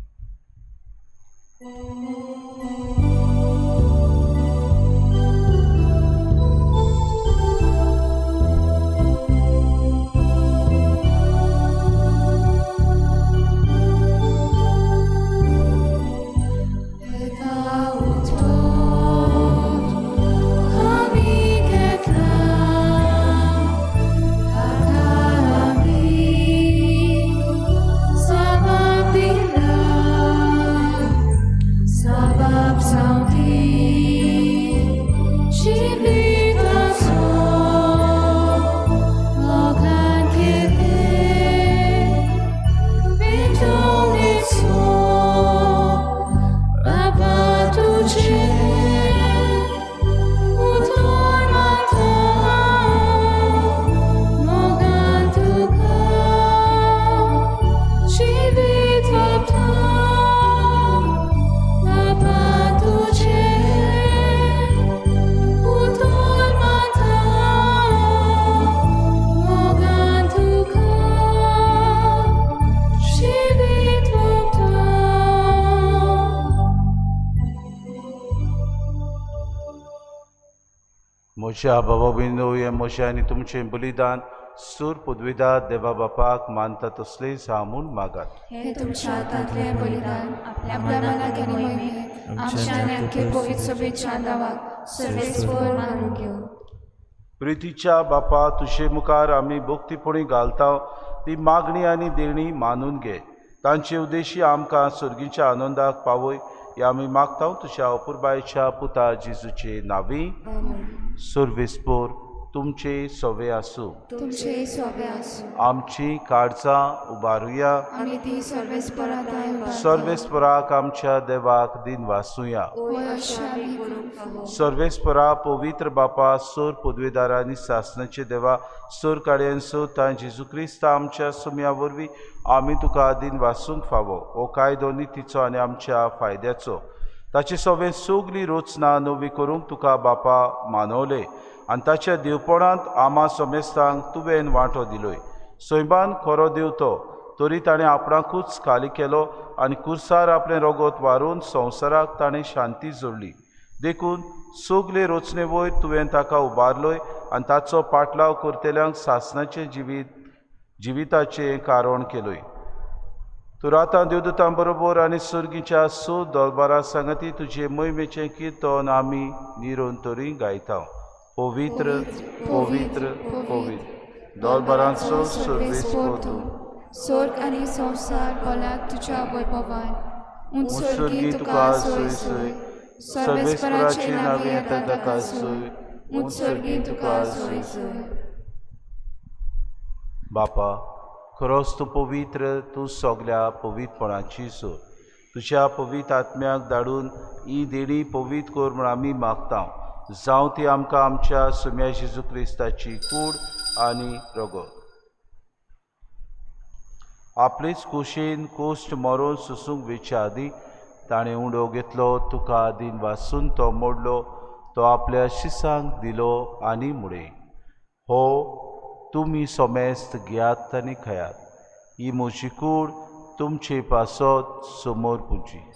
Sabah म्हज्या बाबा बिंदू हे म्हजें आनी तुमचें बलिदान सूर पदवीदार देवा बापाक मानता तसलेच म्हूण मागात. हे तुमच्या हातांतलें बलिदान आपल्या मनाक आनी मोहिमेक आमच्या नेमके पवित्र सभेच्या दावाक सर्वेस्पर मानून घेवन. प्रितीच्या बापा तुजे मुखार आमी भक्तीपणी घालता ती मागणी आनी देणी मानून घे. तांचे उद्देशी आमकां सर्गीच्या आनंदाक पावय हे आमी मागता तुज्या अपुरबायेच्या पुता जेजूचे नांवी. सर्वेस्पर तुमचे सवे आसूं. तुमचे सवे आसूं. आमची काळजां उबारुया. आमी ती सर्वेस्पराताय उबारता. सर्वेस्पराक आमच्या देवाक दिन वासूया. ओय अशें आमी करूंक सर्वेस्परा पवित्र बापा सोर पदवीदार आनी शासनाचे देवा सोर काड्यान सो तां जेजू क्रिस्त आमच्या सुम्या वरवीं आमी तुका दिन वासूंक फावो. हो कायदो नितीचो आनी आमच्या फायद्याचो. ताचे सवें सगलीं रोचना नवी करूंक तुका बापा मानवले आनी ताच्या देवपणांत आमा समेस्तांक तुवें वांटो दिलोय. सैबान खरो देव तो तरी ताणें आपणाकूच खाली केलो आनी कुर्सार आपलें रगत वारून संवसाराक ताणें शांती जोडली. देखून सगले रोचणे वयर तुवें ताका उबारलोय आनी ताचो पाटलाव करतेल्यांक शासनाचें जिविताचें कारण केलोय. तूं आतां देवदूतां बरोबर आनी सर्गीच्या सो दरबारा सांगती तुजे मोहिमेचें किर्तन आमी निरंतरी गायता. पवित्र पवित्र पवित्र दरबारांचो सर्वेस्पर तूं. स्वर्ग आनी संवसार बोलाक तुज्या वैभवान. उत्सर्गी तुका सोय सोय. सर्वेस्पराचे नांवे येता ताका सोय. उत्सर्गी तुका सोय सोय. बापा खरोच तूं पवित्र. तूं सगल्या पवित्रपणाची सोय. तुज्या पवित्र आत्म्याक धाडून ही देणी पवित्र कर म्हूण आमी मागता. जावं ती आमकां आमच्या सुम्या जेजू क्रिस्ताची कूड आनी रगत. आपलेच कुशीन कोश्ट मरून सुसूंक वेच्या आदी ताणें उंडो घेतलो. तुका दिन वासून तो मोडलो. तो आपल्या शिसांक दिलो आनी मुडे. हो तुमी सोमेस्त घेयात आनी खयात. ही म्हजी कूड तुमचे पासत समोर पुंजी.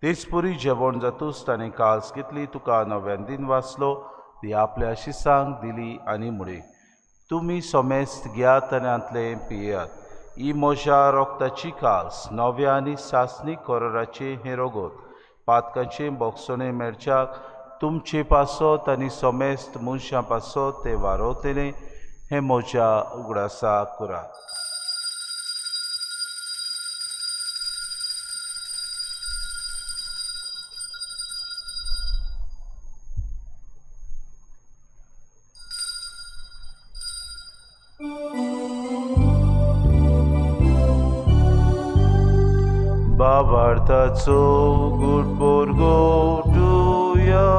तेचपुरी जेवण जातूच ताणें काल्स घेतली. तुका नव्यान दिन वाचलो. ती आपल्या शिसांक दिली आनी मुडे. तुमी सोमेस्त घेयात आनी आंतले पियेयात. ही म्हज्या रोगताची काल्स नव्या आनी सासणीक कोराराचें हें रगत पातकांचें बोगसणें मेळच्याक तुमचे पासत आनी सोमेस्त मनशां पासत तें वारोवतलें. हें म्हज्या उगडासाक करात. बाबार्थाचो गुडपोर गोटुया.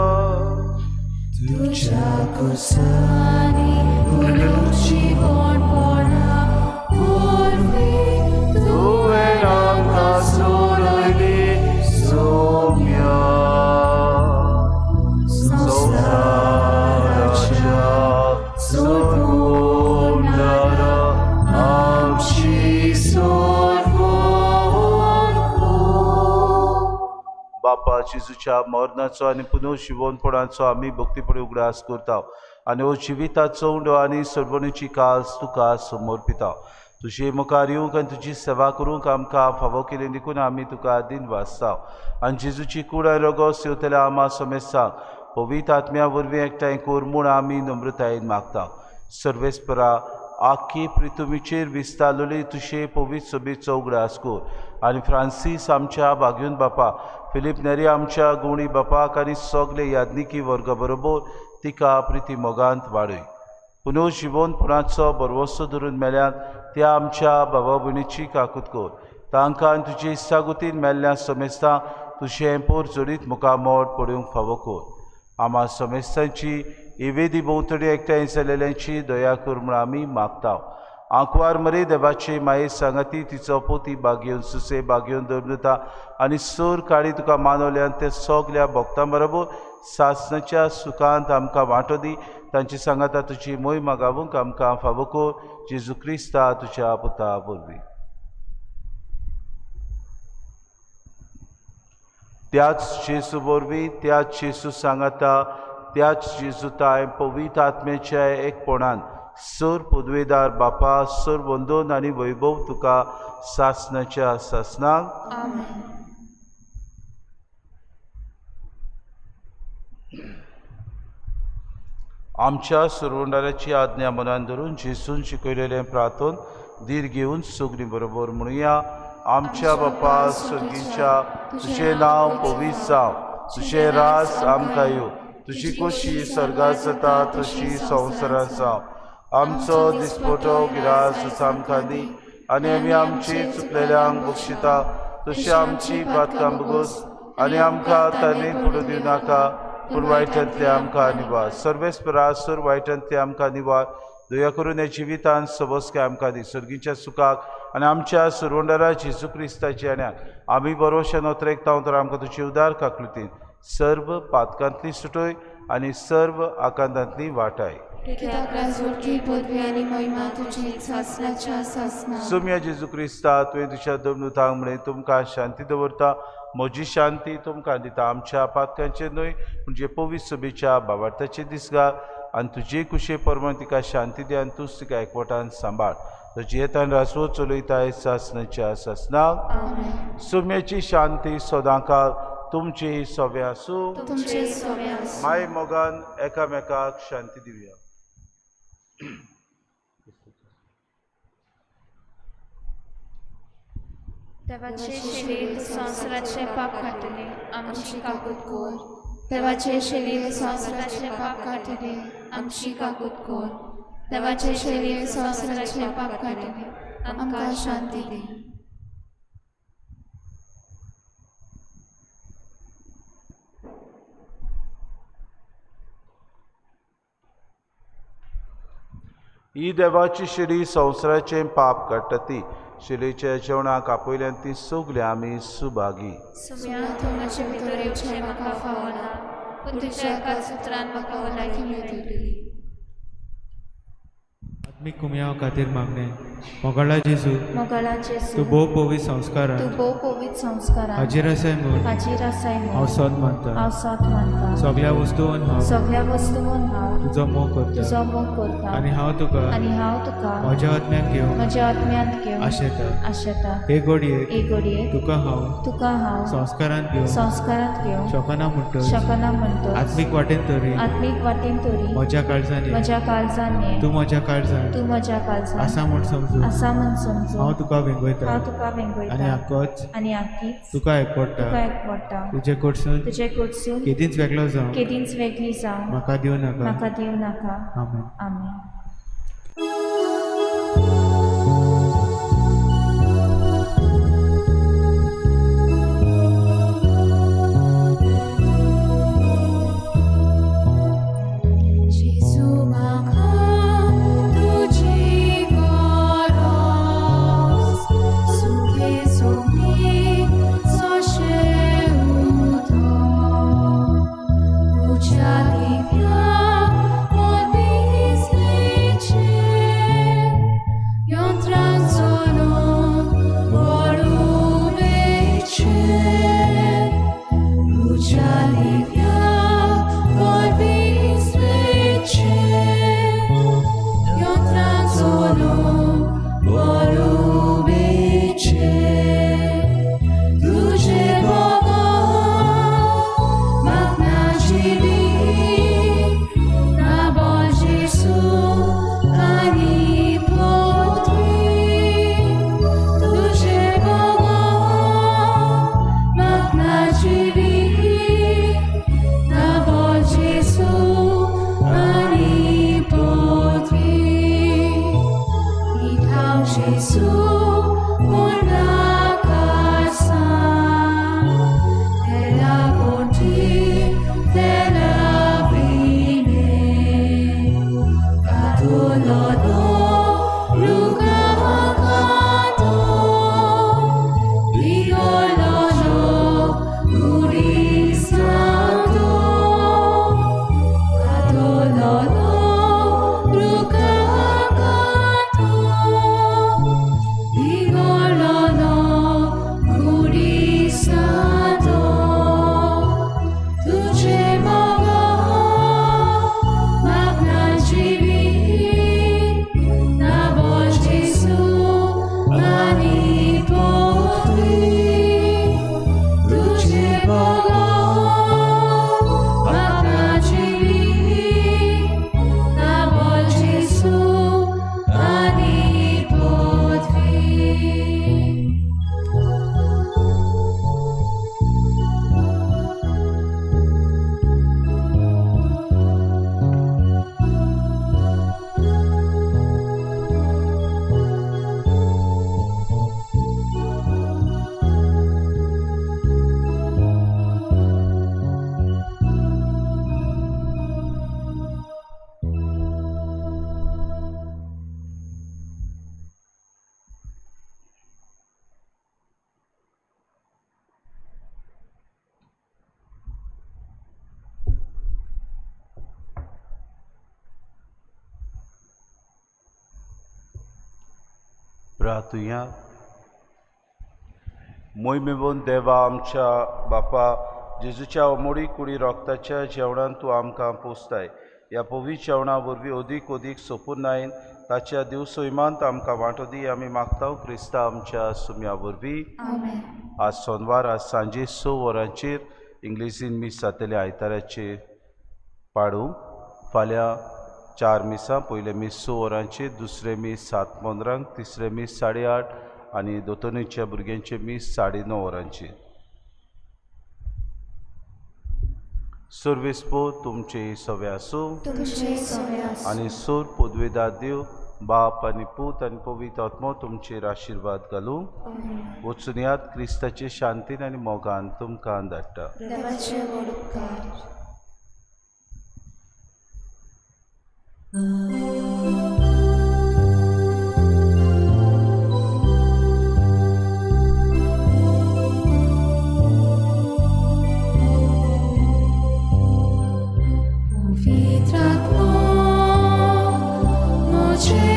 तुझ्या कुसानी गुरुची बोणपोणा पूर्वी तुवें आमकां सोडली सोम्या संवसाराच्या सोडूनारा आमची बापा जेजूच्या मरणाचो आनी पुनर्जीवनपणाचो आमी भक्तीपणी उगडास करता आनी हो जिविताचो उंडो आनी सर्वणीची काल्स तुका समर्पिता. तुजे मुखार येवंक आनी तुजी सेवा करूंक आमकां फावो केली देखून आमी तुका दिन वाचता. आनी जेजूची कूड आनी रगत सेवतल्या आमा समेस्तांक पवित्र आत्म्या वरवीं एकठांय कर म्हूण आमी नम्रतायेन मागता. सर्वेस्परा आख्खी पृथ्वीचेर विस्तारलेली तुजे पवित्र सभेचो उगडास कर आनी फ्रांसीस आमच्या भाग्यून बापा, फिलीप नेरी आमच्या गुणी बापाक आनी सगले यादनिकी वर्गा बरोबर तिका प्रिती मोगांत वाडय. पुनर्जीवनपणाचो बरवसो धरून मेल्यान त्या आमच्या भावा भयणीची काकूत कर. तांकां आनी तुजे इश्टागुतीन मेल्ल्या समेस्तां तुजें पोर जोडीत मुखामोड पडूंक फावो कर. आमा समेस्तांची इवेदी भोंवतणी एकठांय जालेल्यांची दया कर म्हूण आमी मागता. आंकवार मरे देवाचे माये सांगाती तिचो पोती बागेवन सुसे बागेवन दवरता आनी सोर काडी तुका मानवल्यान ते सगल्या भक्तां बरोबर सासणाच्या सुखांत आमकां वांटो दी. तांची सांगाता तुजी मोय मागावूंक आमकां फावो कर जेजू क्रिस्ता तुज्या पुता वरवीं. त्याच जेजू वरवीं त्याच जेजू सांगाता त्याच जेजूताय पवित्र आत्म्याच्या एकपणान सर पदवेदार बापा सर वंदन आनी वैभव तुका सासनाच्या सासनाक. आमेन. आमच्या सुरवंडाराची आज्ञा मनान धरून जेजून शिकयलेलें प्रार्थन धीर घेवन सगळीं बरोबर म्हणुया. आमच्या बापा स्वर्गीच्या तुजें नांव पवित्र जावं, तुजें राज आमकां येवं, तुजी खोशी स्वर्गांत जाता तशी संवसारांत जावं. आमचो दिसपटो गिरास आमकां दी आनी आमी आमची चुकलेल्यांक बक्षिता तशी आमची बातकां बगोस आनी आमकां ताणें फुडो दिवं नाका पूण वायटांतले आमकां निवार. सर्वेस्परासुर वायटांतले आमकां निवार. दया करून ह्या जिवितांत सबोसके आमकां दी सर्गीच्या सुखाक आनी आमच्या सुरवंडारा जेजू क्रिस्ताची आण्याक आमी बरोवशें नोतरेक तर आमकां तुजी उदार काकलुतीन सर्व पातकांतली सुटोय आनी सर्व आकांतांतली वाटाय. सुम्या जेजू क्रिस्ता तुवें तुज्या दमनुतांक म्हणून तुमकां शांती दवरता. म्हजी शांती तुमकां दिता. आमच्या पातकांचेर न्हय म्हणजे पवित्र सभेच्या भावार्थाचेर दिसगा आनी तुजे कुशे परमण तिका शांती दी आनी तूंच तिका एकवटान सांबाळ. तुजी येतान रासवो चलयताय सासनाच्या सासनाक. सुम्याची शांती सदांकाळ तुमची सोबे आसूं. माय मोगान एकामेकाक शांती दिवया. देवाचे शेळी संवसाराचे पाप काडटले आमची काकूट कोर. देवाचे शेळी संवसाराचे पाप काडटले आमची काकूट कोर. देवाचे शेळी संवसाराचे पाप काडटले आमकां शांती दी. ही देवाची शिडी संवसाराचें पाप काडटा ती. शिलेच्या जेवणाक आपयल्यान ती सगली आमी सुभागी. तूं म्हजे भितर येवचें म्हाका फावना पूण तुज्या एकाच उतरान म्हाका भलायकी मेळटली. आत्मीक कुमयाव खातीर मागणें. मोगाळा जेजू मोगाळा जेजू तूं भोव पवित्र संस्कारान तूं भोव पवित्र संस्कारान हाजीर आसाय म्हूण हाजीर आसाय हांव म्हूण सोद मानता. हांव साथ मानता. सगळ्या वस्तूंत हांव सगळ्या वस्तूंत हांव तुजो मोग करता तुजो मोग करता आनी हांव तुका तुका म्हज्या आत्म्याक घेवन म्हज्या आत्म्यांत घेवन आशेता. आशेता. हे घडयेक एक घडयेक तुका हांव संस्कारांत घेवन शोकना म्हणटच शकना म्हणटच आत्मीक वाटेन तरी आत्मीक वाटेन तरी म्हज्या काळजांत ये. म्हज्या काळजान ये. तूं म्हज्या काळजांत तूं म्हज्या काळजान आसा म्हूण समजून आसा म्हूण समजून हांव तुका वेंगयता हांव तुका आनी वेंगयता आख्खोच आनी आख्खीच तुका एकवडटा. तुका एकवडटा. तुजे कडसून तुजे कडसून केदींच वेगळो जावं केदींच वेगळी जावं म्हाका दिवं नाका. म्हाका दिवं नाका. आमेन. आमेन. प्रार्थुया. मोहिमेवून देवा आमच्या बापा जेजूच्या अमोडी कुडी रोगताच्या जेवणान तूं आमकां पोसताय. ह्या पवित्र जेवणा वरवीं अदीक सोपून आयन ताच्या दिवसोइमांत आमकां वांटो दी आमी मागता क्रिस्ता आमच्या सुम्या वरवीं. आज सोनवार आज सांजे 6 वरांचेर इंग्लिशीन मीस जातले आयताराचेर पाडू. फाल्यां 4 मिसां. पयले मीस 6 वरांचेर, दुसरे मीस 7:15, तिसरे मीस 8:30 आनी दोतोनीच्या भुरग्यांचे मीस 9:30 वरांचेर. सर्वेस्पो तुमचे सवे आसूं आनी सोर पदवेदार देव बाप आनी पूत आनी पवित्र आत्मो तुमचेर आशिर्वाद घालूं. वचून यात क्रिस्ताचे शांतीन आनी मोगान तुमकां धाडटा. Muce